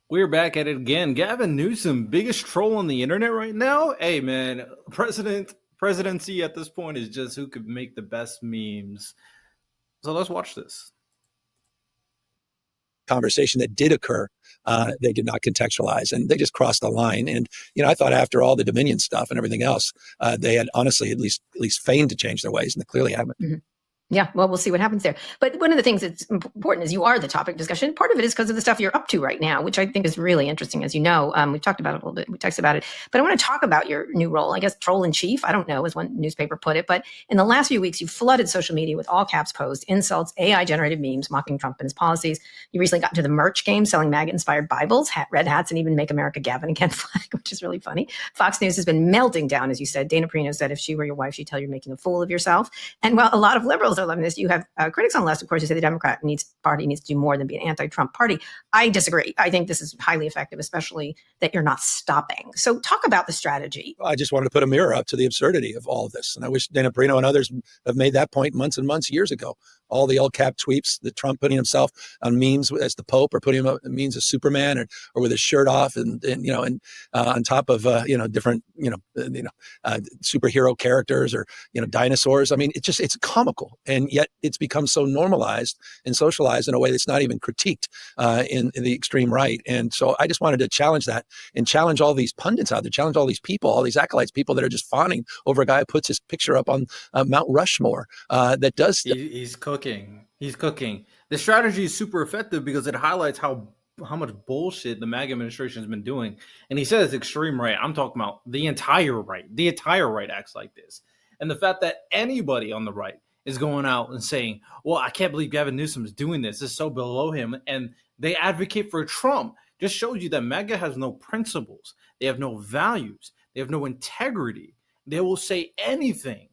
We're back at it again. Gavin Newsom, biggest troll on the internet right now. Hey man, presidency at this point is just who could make the best memes. So let's watch this. Conversation that did occur, they did not contextualize, and they just crossed the line. And I thought after all the Dominion stuff and everything else, they had honestly at least feigned to change their ways, and they clearly haven't. Mm-hmm. Yeah, well, we'll see what happens there. But one of the things that's important is you are the topic of discussion. Part of it is because of the stuff you're up to right now, which I think is really interesting. As you know, we've talked about it a little bit. We texted about it. But I want to talk about your new role. I guess troll in chief, I don't know, as one newspaper put it. But in the last few weeks, you've flooded social media with all caps posts, insults, AI-generated memes, mocking Trump and his policies. You recently got into the merch game, selling MAGA-inspired Bibles, red hats, and even Make America Gavin Again flag, which is really funny. Fox News has been melting down, as you said. Dana Perino said if she were your wife, she'd tell you you're making a fool of yourself. And while a lot of liberals are loving this, you have critics on the left, of course, who say the Democrat Party needs to do more than be an anti-Trump party. I disagree. I think this is highly effective, especially that you're not stopping. So talk about the strategy. I just wanted to put a mirror up to the absurdity of all of this. And I wish Dana Perino and others have made that point months and months, years ago. All the all-cap tweets, the Trump putting himself on memes as the Pope, or putting him on memes as Superman, or with his shirt off, and on top of different superhero characters, or dinosaurs. I mean, it's comical, and yet it's become so normalized and socialized in a way that's not even critiqued in the extreme right. And so I just wanted to challenge that, and challenge all these pundits out there, challenge all these people, all these acolytes, people that are just fawning over a guy who puts his picture up on Mount Rushmore. That does. He's cooking. He's cooking. The strategy is super effective because it highlights how much bullshit the MAGA administration has been doing. And he says extreme right. I'm talking about the entire right. The entire right acts like this. And the fact that anybody on the right is going out and saying, well, I can't believe Gavin Newsom is doing this. It's so below him. And they advocate for Trump. Just shows you that MAGA has no principles. They have no values. They have no integrity. They will say anything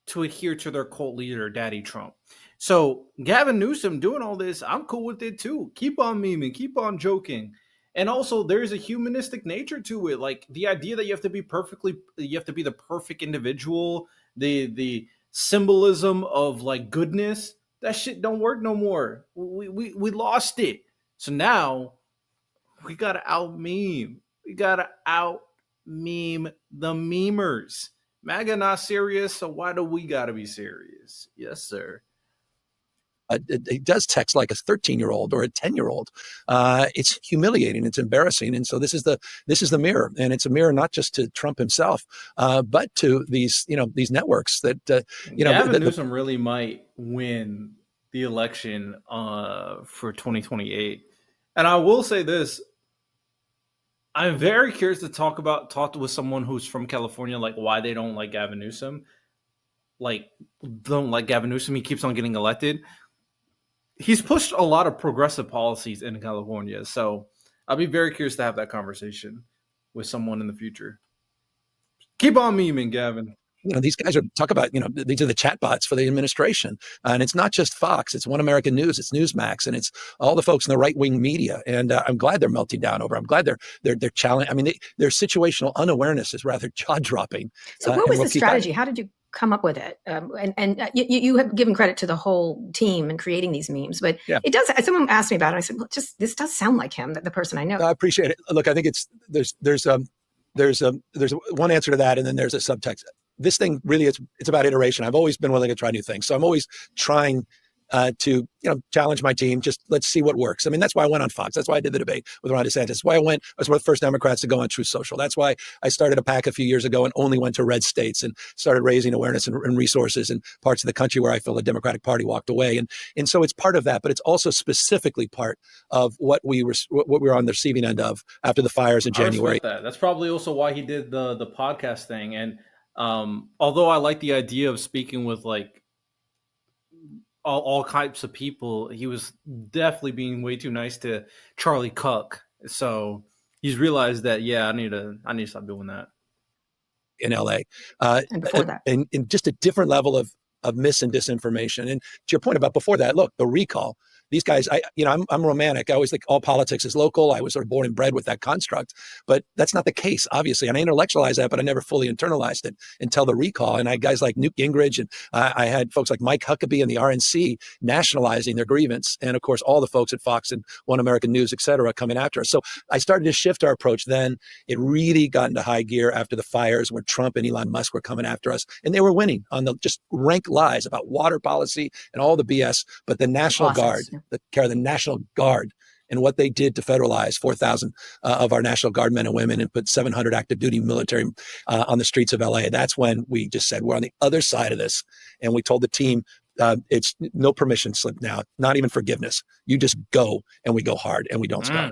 to adhere to their cult leader, Daddy Trump. So Gavin Newsom doing all this, I'm cool with it too. Keep on memeing, keep on joking. And also there's a humanistic nature to it. Like the idea that you have to be the perfect individual, the symbolism of like goodness, that shit don't work no more. We lost it. So now we gotta out meme. We gotta out meme the memers. MAGA not serious, so why do we gotta be serious? Yes, sir. It does text like a 13-year-old or a 10-year-old. It's humiliating. It's embarrassing. And so this is the mirror, and it's a mirror not just to Trump himself, but to these networks that Gavin Newsom really might win the election for 2028. And I will say this. I'm very curious to talk with someone who's from California, like why they don't like Gavin Newsom. Like, don't like Gavin Newsom. He keeps on getting elected. He's pushed a lot of progressive policies in California. So I'll be very curious to have that conversation with someone in the future. Keep on memeing, Gavin. These guys talk about, these are the chatbots for the administration. And it's not just Fox, it's One American News, it's Newsmax, and it's all the folks in the right-wing media. And I'm glad they're melting down over. I'm glad they're challenging. I mean, their situational unawareness is rather jaw-dropping. So what was the strategy? How did you come up with it? And you have given credit to the whole team in creating these memes, but yeah. It does. Someone asked me about it. And I said, well, this does sound like him, the person I know. I appreciate it. Look, I think there's one answer to that, and then there's a subtext. This thing really it's about iteration. I've always been willing to try new things. So I'm always trying to challenge my team. Just let's see what works. I mean, that's why I went on Fox. That's why I did the debate with Ron DeSantis. That's why I was one of the first Democrats to go on Truth Social. That's why I started a PAC a few years ago and only went to red states and started raising awareness and resources in parts of the country where I feel the Democratic Party walked away. And so it's part of that, but it's also specifically part of what we were on the receiving end of after the fires in January. That's probably also why he did the podcast thing. And although I like the idea of speaking with like all types of people, he was definitely being way too nice to Charlie Cook. So he's realized that, I need to stop doing that. In LA. And before that. And just a different level of mis and disinformation. And to your point about before that, look, the recall, these guys, I'm romantic. I always think all politics is local. I was sort of born and bred with that construct, but that's not the case, obviously. And I intellectualized that, but I never fully internalized it until the recall. And I had guys like Newt Gingrich, and I had folks like Mike Huckabee and the RNC nationalizing their grievance. And of course, all the folks at Fox and One American News, et cetera, coming after us. So I started to shift our approach then. It really got into high gear after the fires where Trump and Elon Musk were coming after us. And they were winning on the just rank lies about water policy and all the BS. But the National Guard, the National Guard, and what they did to federalize 4,000 of our National Guard men and women and put 700 active duty military on the streets of LA. That's when we just said, we're on the other side of this. And we told the team, it's no permission slip now, not even forgiveness. You just go, and we go hard, and we don't stop.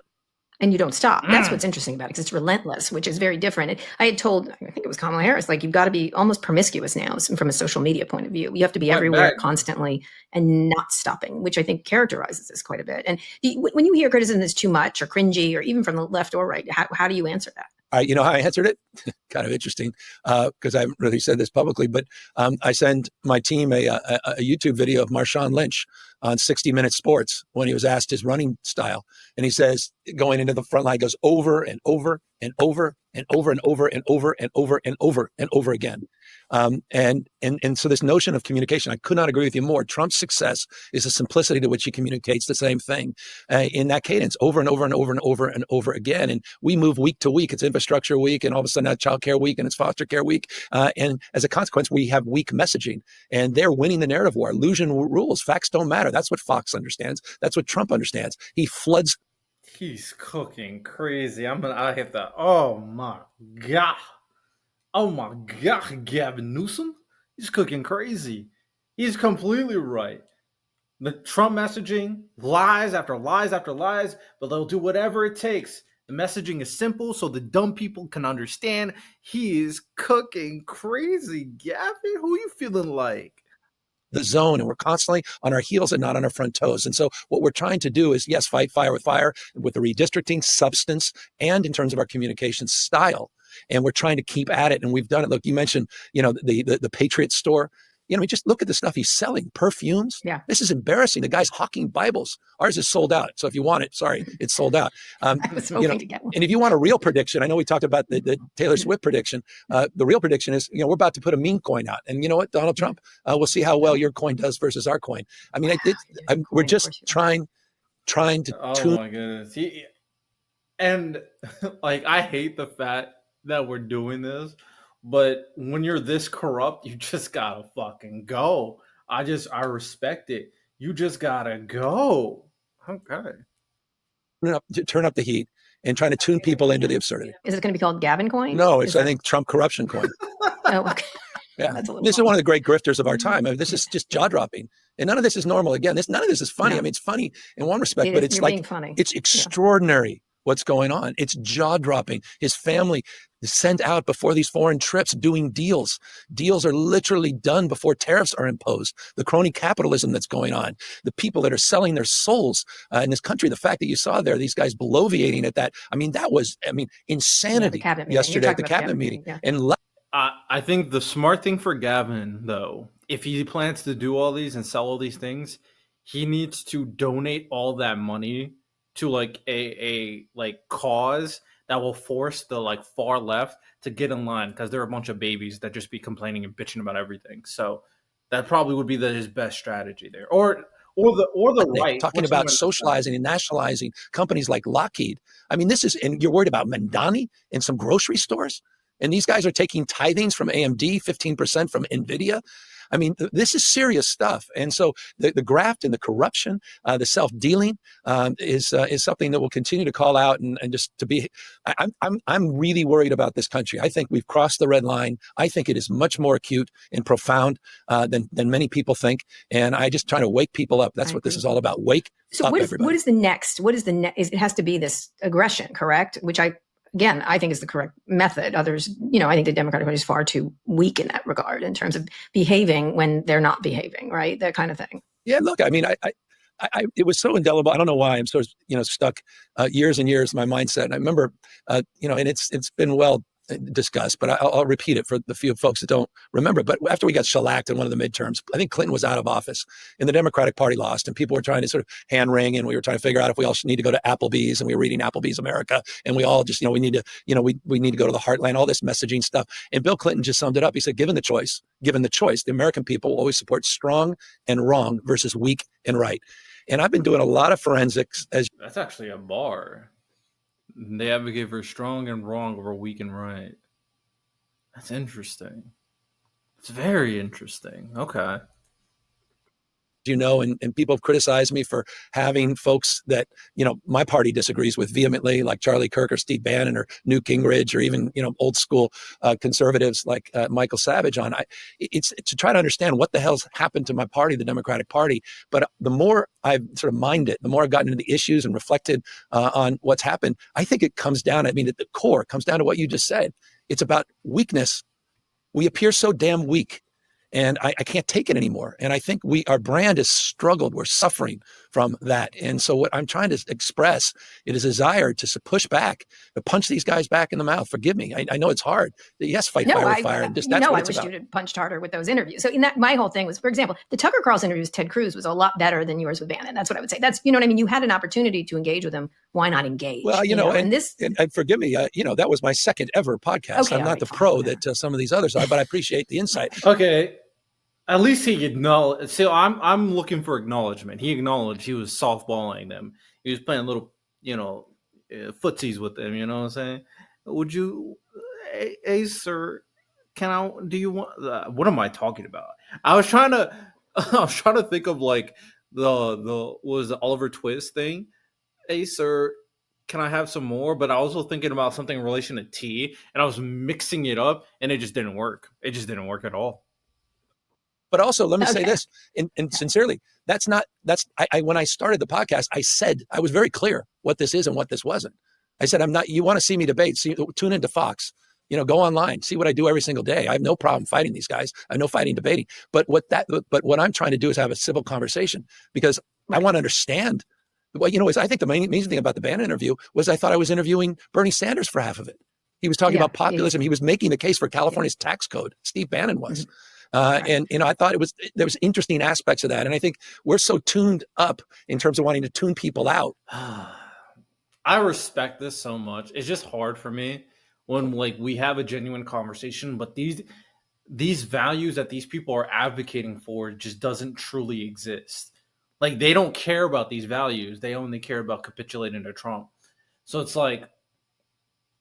And you don't stop. That's what's interesting about it, because it's relentless, which is very different. I had told, I think it was Kamala Harris, like, you've got to be almost promiscuous now from a social media point of view. You have to be everywhere constantly and not stopping, which I think characterizes this quite a bit. And when you hear criticism is too much or cringy, or even from the left or right, how do you answer that? You know how I answered it? Kind of interesting, because I haven't really said this publicly, but I send my team a YouTube video of Marshawn Lynch on 60 Minutes Sports when he was asked his running style. And he says, going into the front line, goes over and over and over and over and over and over and over and over and over again. And so this notion of communication, I could not agree with you more. Trump's success is the simplicity to which he communicates the same thing in that cadence over and over and over and over and over again. And we move week to week. It's infrastructure week, and all of a sudden it's child care week, and it's foster care week. And as a consequence, we have weak messaging, and they're winning the narrative war. Illusion rules. Facts don't matter. That's what Fox understands. That's what Trump understands. He floods. He's cooking crazy. I hit that. Oh my God. Oh my God, Gavin Newsom. He's cooking crazy. He's completely right. The Trump messaging, lies after lies after lies, but they'll do whatever it takes. The messaging is simple so the dumb people can understand. He is cooking crazy. Gavin, who are you feeling like? The zone, and we're constantly on our heels and not on our front toes. And so what we're trying to do is, yes, fight fire with the redistricting substance and in terms of our communication style. And we're trying to keep at it. And we've done it. Look, you mentioned, the Patriot store. Just look at the stuff he's selling. Perfumes. Yeah. This is embarrassing. The guy's hawking Bibles. Ours is sold out. So if you want it, sorry, it's sold out. I was hoping to get one. And if you want a real prediction, I know we talked about the Taylor Swift prediction. The real prediction is, we're about to put a meme coin out. And you know what, Donald Trump, we'll see how well your coin does versus our coin. I mean, we're just trying to Oh my goodness. And like, I hate the fact that we're doing this, but when you're this corrupt, you just gotta fucking go. I respect it. You just gotta go. Okay. turn up the heat and trying to tune people into the absurdity. Is it going to be called Gavin coin? No, it's, I think, Trump corruption coin. Oh, okay. Yeah. This is one of the great grifters of our time. I mean, this is just jaw dropping. And none of this is normal. Again, none of this is funny. No. I mean, it's funny in one respect, but it's like, it's extraordinary what's going on. It's jaw dropping. His family is sent out before these foreign trips doing deals. Deals are literally done before tariffs are imposed. The crony capitalism that's going on, the people that are selling their souls in this country, the fact that you saw there, these guys bloviating at that. I mean, that was, insanity yesterday at the cabinet meeting. Yeah. And I think the smart thing for Gavin, though, if he plans to do all these and sell all these things, he needs to donate all that money to like a cause that will force the like far left to get in line, because they're a bunch of babies that just be complaining and bitching about everything. So that probably would be his best strategy there, or the right talking about socializing and nationalizing companies like Lockheed. I mean, this is, and you're worried about Mandani in some grocery stores. And these guys are taking tithings from AMD, 15% from NVIDIA. I mean, this is serious stuff. And so the graft and the corruption, the self-dealing is something that we'll continue to call out and just to be, I'm really worried about this country. I think we've crossed the red line. I think it is much more acute and profound than many people think. And I just try to wake people up. That's what this is all about. Wake up, everybody. What is the next? It has to be this aggression, correct? Which Again, I think is the correct method. Others, I think the Democratic Party is far too weak in that regard in terms of behaving when they're not behaving, right? That kind of thing. Yeah, look, I mean, it was so indelible. I don't know why I'm so, stuck years and years in my mindset. And I remember, and it's been well discussed, but I'll repeat it for the few folks that don't remember. But after we got shellacked in one of the midterms, I think Clinton was out of office and the Democratic Party lost, and people were trying to sort of hand wring, and we were trying to figure out if we all need to go to Applebee's, and we were reading Applebee's America, and we all just, we need to, we need to go to the heartland, all this messaging stuff. And Bill Clinton just summed it up. He said, given the choice, the American people will always support strong and wrong versus weak and right. And I've been doing a lot of forensics. That's actually a bar. They advocate for strong and wrong over weak and right. That's interesting. It's very interesting. Okay. And people have criticized me for having folks that, my party disagrees with vehemently, like Charlie Kirk or Steve Bannon or Newt Gingrich, or even, old school conservatives like Michael Savage on. It's to try to understand what the hell's happened to my party, the Democratic Party. But the more I've sort of mined it, the more I've gotten into the issues and reflected on what's happened, I think it comes down, at the core, it comes down to what you just said. It's about weakness. We appear so damn weak. And I can't take it anymore. And I think our brand has struggled. We're suffering from that. And so what I'm trying to express is a desire to push back, to punch these guys back in the mouth. Forgive me. I know it's hard. Yes, fight fire with fire. And just that's what it's about. I wish you'd punched harder with those interviews. So my whole thing was, for example, the Tucker Carlson interviews with Ted Cruz was a lot better than yours with Bannon. That's what I would say. That's, you had an opportunity to engage with him. Why not engage? Well, and forgive me, that was my second ever podcast. Okay, I'm not the pro that some of these others are, but I appreciate the insight. Okay. At least he acknowledged. So I'm looking for acknowledgement. He acknowledged he was softballing them. He was playing little, footsies with them. You know what I'm saying? Would you, hey sir, do you want? What am I talking about? I was trying to think of like the was the Oliver Twist thing. Hey sir, can I have some more? But I was also thinking about something in relation to tea, and I was mixing it up, and it just didn't work. It just didn't work at all. But also, let me say this, and sincerely, when I started the podcast, I was very clear what this is and what this wasn't. I said, you want to see me debate, tune into Fox, go online, see what I do every single day. I have no problem fighting these guys. I have no fighting debating. But what I'm trying to do is have a civil conversation, because I want to understand. Well, I think the main thing about the Bannon interview was I thought I was interviewing Bernie Sanders for half of it. He was talking about populism. He was making the case for California's tax code. Steve Bannon was. And I thought there was interesting aspects of that. And I think we're so tuned up in terms of wanting to tune people out. I respect this so much. It's just hard for me when we have a genuine conversation, but these values that these people are advocating for just doesn't truly exist. They don't care about these values. They only care about capitulating to Trump. So it's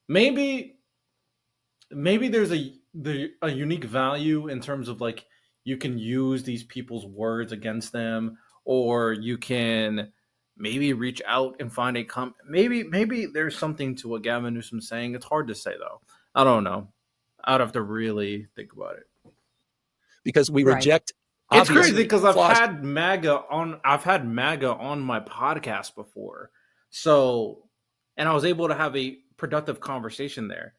maybe there's a unique value in terms of you can use these people's words against them, or you can maybe reach out and find maybe there's something to what Gavin Newsom's saying. It's hard to say though. I don't know. I'd have to really think about it, because we reject. It's crazy because I've had MAGA on my podcast before, so, and I was able to have a productive conversation there.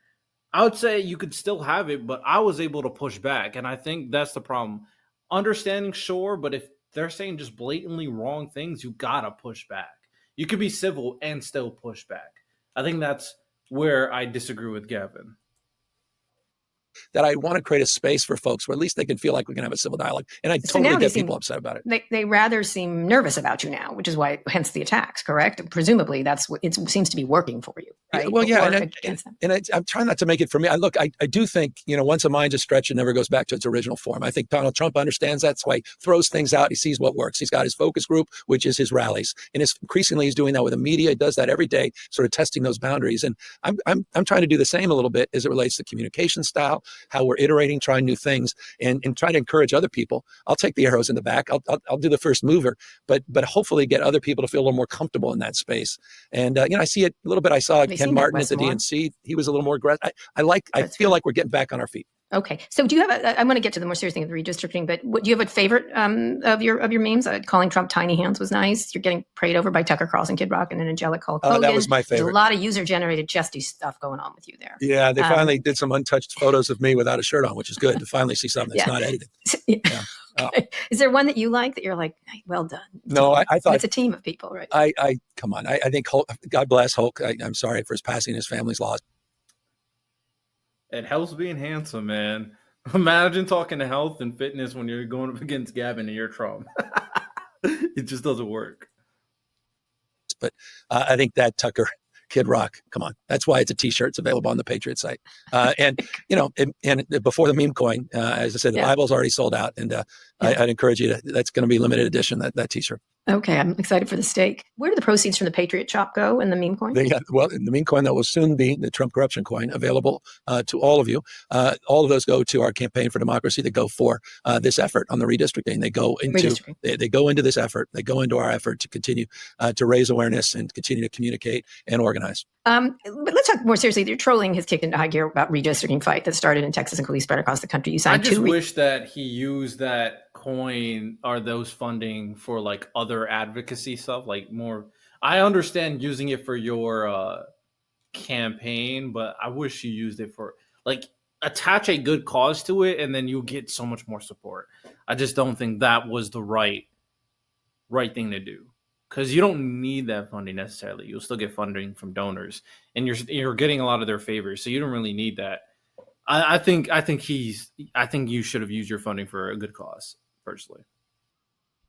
I would say you could still have it, but I was able to push back. And I think that's the problem. Understanding, sure, but if they're saying just blatantly wrong things, you gotta push back. You could be civil and still push back. I think that's where I disagree with Gavin. That I want to create a space for folks where at least they can feel like we can have a civil dialogue. And I totally get people upset about it. They rather seem nervous about you now, which is why, hence the attacks, correct? Presumably that's what it seems to be working for you, right? Well, yeah. I'm trying not to make it for me. I do think, once a mind's a stretch, it never goes back to its original form. I think Donald Trump understands that. That's why he throws things out. He sees what works. He's got his focus group, which is his rallies. And increasingly he's doing that with the media. He does that every day, sort of testing those boundaries. And I'm trying to do the same a little bit as it relates to communication style, how we're iterating, trying new things, and trying to encourage other people. I'll take the arrows in the back. I'll do the first mover, but hopefully get other people to feel a little more comfortable in that space. And I see it a little bit. I saw Ken Martin at the DNC. He was a little more aggressive. I feel like we're getting back on our feet. Okay, so do you have I'm going to get to the more serious thing of the redistricting, but do you have a favorite of your memes? Calling Trump tiny hands was nice. You're getting prayed over by Tucker Carlson, Kid Rock, and an angelic Hulk Hogan. That was my favorite. There's a lot of user-generated chesty stuff going on with you there. Yeah, they finally did some untouched photos of me without a shirt on, which is good to finally see something that's not edited. Yeah. Okay. Is there one that you like that you're like, hey, well done? No, I thought it's a team of people, right? I come on. I think Hulk, God bless Hulk. I'm sorry for his passing. His family's lost. It helps being handsome, man. Imagine talking to health and fitness when you're going up against Gavin and you're Trump. It just doesn't work. But I think that Tucker Kid Rock, come on. That's why it's a T-shirt. It's available on the Patriot site. And before the meme coin, as I said, the Bible's already sold out. And I'd encourage you that's going to be limited edition, that T-shirt. Okay, I'm excited for the steak. Where do the proceeds from the Patriot Shop go in the meme coin? Well, in the meme coin, that will soon be the Trump corruption coin, available to all of you. All of those go to our campaign for democracy. They go for this effort on the redistricting. They go into this effort. They go into our effort to continue to raise awareness and continue to communicate and organize. But let's talk more seriously. Your trolling has kicked into high gear about redistricting fight that started in Texas and quickly spread across the country. You signed I just wish that he used that coin or those funding for like other advocacy stuff, like more. I understand using it for your campaign, but I wish you used it for like attach a good cause to it, and then you'll get so much more support. I just don't think that was the right thing to do. Because you don't need that funding necessarily. You'll still get funding from donors, and you're getting a lot of their favors, so you don't really need that. I think you should have used your funding for a good cause, personally.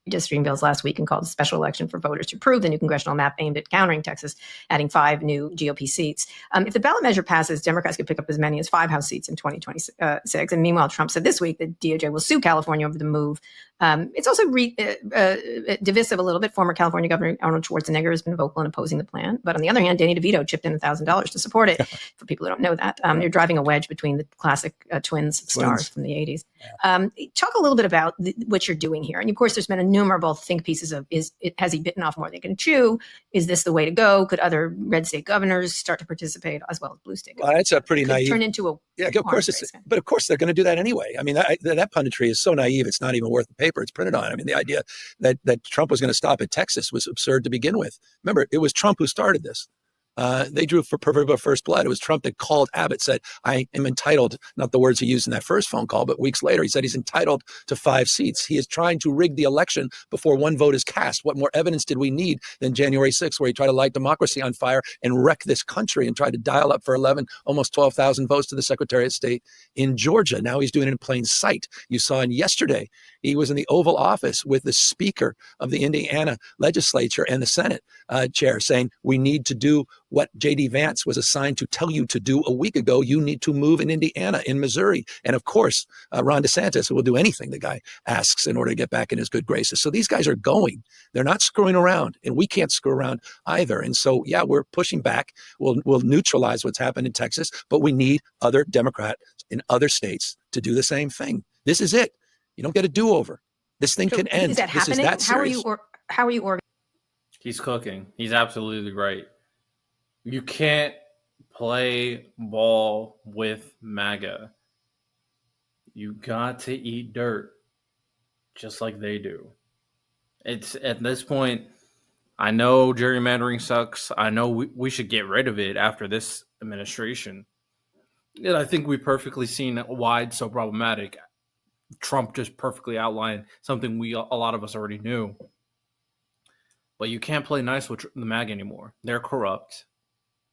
Redistricting bills last week and called a special election for voters to approve the new congressional map aimed at countering Texas, adding 5 new GOP seats. If the ballot measure passes, Democrats could pick up as many as 5 House seats in 2026. And meanwhile, Trump said this week that DOJ will sue California over the move. It's also divisive a little bit. Former California Governor Arnold Schwarzenegger has been vocal in opposing the plan. But on the other hand, Danny DeVito chipped in $1,000 to support it. For people who don't know that, you're driving a wedge between the classic twins stars from the 80s. Talk a little bit about what you're doing here. And of course, there's been innumerable think pieces of, has he bitten off more than he can chew? Is this the way to go? Could other red state governors start to participate as well as blue state governors? Well, that's a pretty naive. Turn into a of course but of course they're going to do that anyway. I mean, that punditry is so naive. It's not even worth the paper it's printed on. I mean, the idea that Trump was going to stop at Texas was absurd to begin with. Remember, it was Trump who started this. They drew for proverbial first blood. It was Trump that called Abbott, said, I am entitled, not the words he used in that first phone call, but weeks later, he said he's entitled to 5 seats. He is trying to rig the election before one vote is cast. What more evidence did we need than January 6th, where he tried to light democracy on fire and wreck this country and tried to dial up for 11, almost 12,000 votes to the Secretary of State in Georgia. Now he's doing it in plain sight. You saw him yesterday. He was in the Oval Office with the Speaker of the Indiana legislature and the Senate chair saying, we need to do what J.D. Vance was assigned to tell you to do a week ago. You need to move in Indiana, in Missouri. And of course, Ron DeSantis will do anything the guy asks in order to get back in his good graces. So these guys are going. They're not screwing around, and we can't screw around either. And so, yeah, we're pushing back. We'll neutralize what's happened in Texas, but we need other Democrats in other states to do the same thing. This is it. You don't get a do-over. This thing can end. Is that happening? Is that serious. How are you organizing? He's cooking. He's absolutely right. You can't play ball with MAGA. You got to eat dirt just like they do. It's at this point, I know gerrymandering sucks. I know we should get rid of it after this administration. And I think we've perfectly seen why it's so problematic. Trump just perfectly outlined something a lot of us already knew. But you can't play nice with the MAGA anymore. They're corrupt.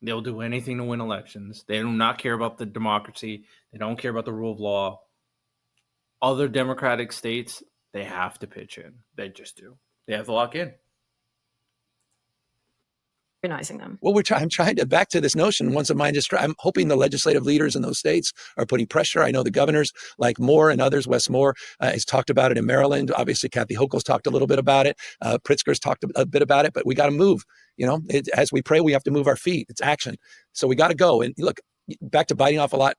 They'll do anything to win elections. They do not care about the democracy. They don't care about the rule of law. Other democratic states, they have to pitch in. They just do. They have to lock in. Organizing them. Well, I'm trying to back to this notion. Once of mine, I'm hoping the legislative leaders in those states are putting pressure. I know the governors like Moore and others, Wes Moore has talked about it in Maryland. Obviously, Kathy Hochul's talked a little bit about it. Pritzker's talked a bit about it, but we got to move. You know, as we pray, we have to move our feet. It's action. So we got to go. And look, back to biting off a lot.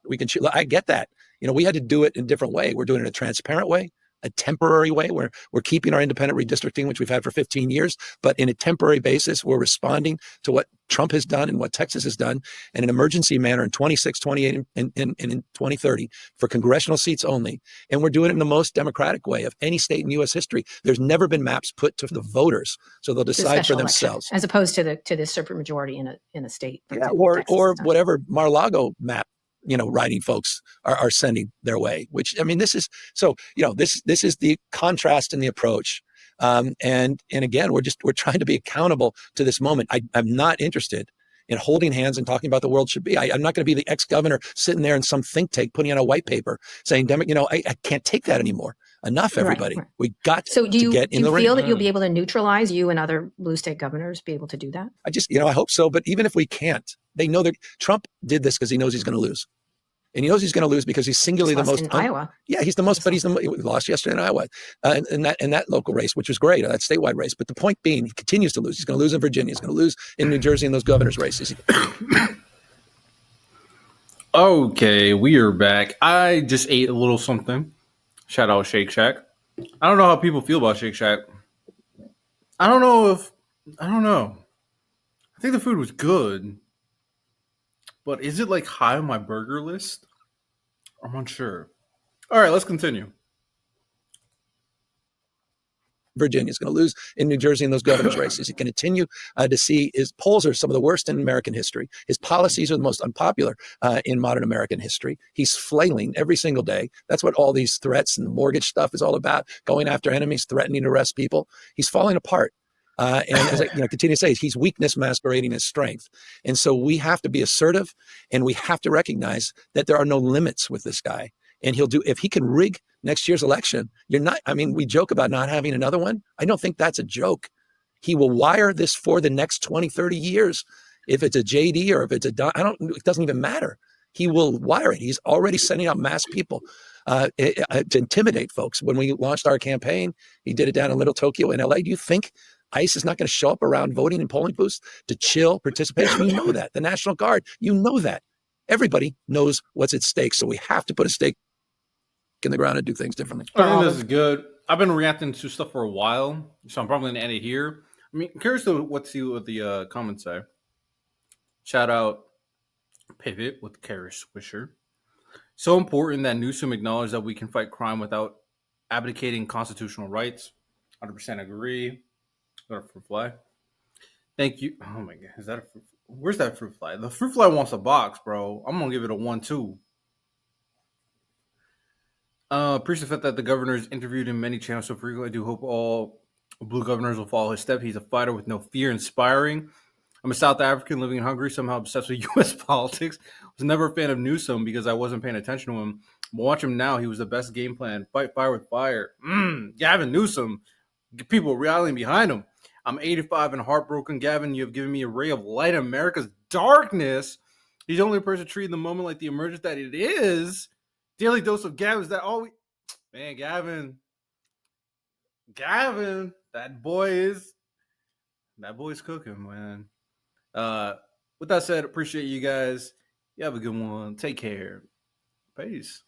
I get that. You know, we had to do it in a different way. We're doing it in a transparent way, a temporary way. We're keeping our independent redistricting, which we've had for 15 years, but in a temporary basis, we're responding to what Trump has done and what Texas has done in an emergency manner in 26, 28, and in 2030 for congressional seats only. And we're doing it in the most democratic way of any state in U.S. history. There's never been maps put to the voters, so they'll decide for themselves. As opposed to the supermajority in a state. Yeah, or whatever Mar-a-Lago map, you know, writing folks are sending their way, which, I mean, this is the contrast in the approach. And again, we're trying to be accountable to this moment. I'm not interested and holding hands and talking about the world should be. I'm not going to be the ex-governor sitting there in some think tank putting on a white paper saying, I can't take that anymore. Enough, everybody. Right. We got So do to get in the ring. you feel that you'll be able to neutralize, you and other blue state governors be able to do that? I hope so. But even if we can't, they know that Trump did this because he knows he's going to lose. And he knows he's going to lose because he's singularly the most in Iowa. Yeah, he's the most, but he lost yesterday in Iowa, in that local race, which was great, that statewide race. But the point being, he continues to lose. He's going to lose in Virginia. He's going to lose in New Jersey in those governor's races. Okay, we are back. I just ate a little something. Shout out Shake Shack. I don't know how people feel about Shake Shack. I don't know. I think the food was good. But is it like high on my burger list? I'm unsure. All right, let's continue. Virginia is going to lose in New Jersey in those governor's races. You can continue to see his polls are some of the worst in American history. His policies are the most unpopular in modern American history. He's flailing every single day. That's what all these threats and the mortgage stuff is all about, going after enemies, threatening to arrest people. He's falling apart. And as I continue to say, he's weakness masquerading as strength. And so we have to be assertive, and we have to recognize that there are no limits with this guy. And if he can rig next year's election, we joke about not having another one. I don't think that's a joke. He will wire this for the next 20, 30 years. If it's a JD or if it's it doesn't even matter. He will wire it. He's already sending out mass people to intimidate folks. When we launched our campaign, he did it down in Little Tokyo in LA. Do you think ICE is not going to show up around voting and polling booths to chill participation? You know that. The National Guard, you know that. Everybody knows what's at stake. So we have to put a stake in the ground and do things differently. I think this is good. I've been reacting to stuff for a while, so I'm probably going to end it here. Curious to see what the comments say. Shout out Pivot with Karis Swisher. So important that Newsom acknowledged that we can fight crime without abdicating constitutional rights. 100% agree. Is that a fruit fly? Thank you. Oh my God. Is that a fruit? Where's that fruit fly? The fruit fly wants a box, bro. I'm going to give it a 1-2. Appreciate the fact that the governor's interviewed in many channels so frequently. I do hope all blue governors will follow his step. He's a fighter with no fear, inspiring. I'm a South African living in Hungary, somehow obsessed with U.S. politics. Was never a fan of Newsom because I wasn't paying attention to him. But watch him now. He was the best game plan. Fight fire with fire. Gavin Newsom. People rallying behind him. I'm 85 and heartbroken. Gavin, you have given me a ray of light in America's darkness. He's the only person treating the moment like the emergence that it is. Daily dose of Gavin. Is that all we... Man, Gavin, that boy's cooking, man. With that said, appreciate you guys. You have a good one. Take care. Peace.